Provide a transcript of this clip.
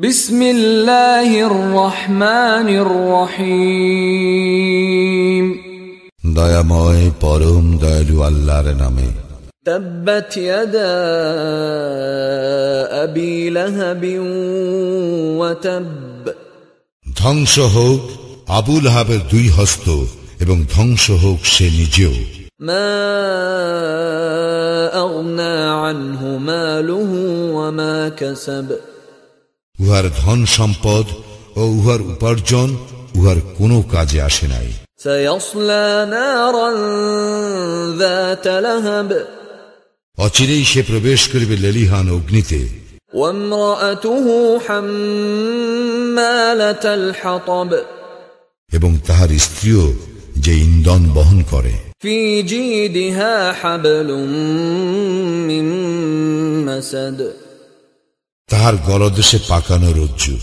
বিসমিল্লাহির রহমানির রহিম। দয়াময় পরম দয়ালু আল্লাহর নামে। তাব্বাত ইয়াদা আবি লাহাবিন ওয়া তাব। ধ্বংস হোক আবু লাহাবের দুই হস্ত এবং ধ্বংস হোক সে নিজেও। মা আগনা আনহু মালুহু ওয়া মা কাসাব। উহার ধন সম্পদ ও উহার উপার্জন উহার কোনো কাজে আসে নাই। সায়াসলা নারান যাতা লাহাব। অচিরেই সে প্রবেশ করিবে লেলিহান অগ্নিতে। ওয়ামরাআতুহু হাম্মালাতাল হাতাব। এবং তাহার স্ত্রীও যে ইন্ধন বহন করে। ফি জিদিহা হাবলুম মিন মাসাদ। তাহার গলদেশে পাকানো রজ্জু।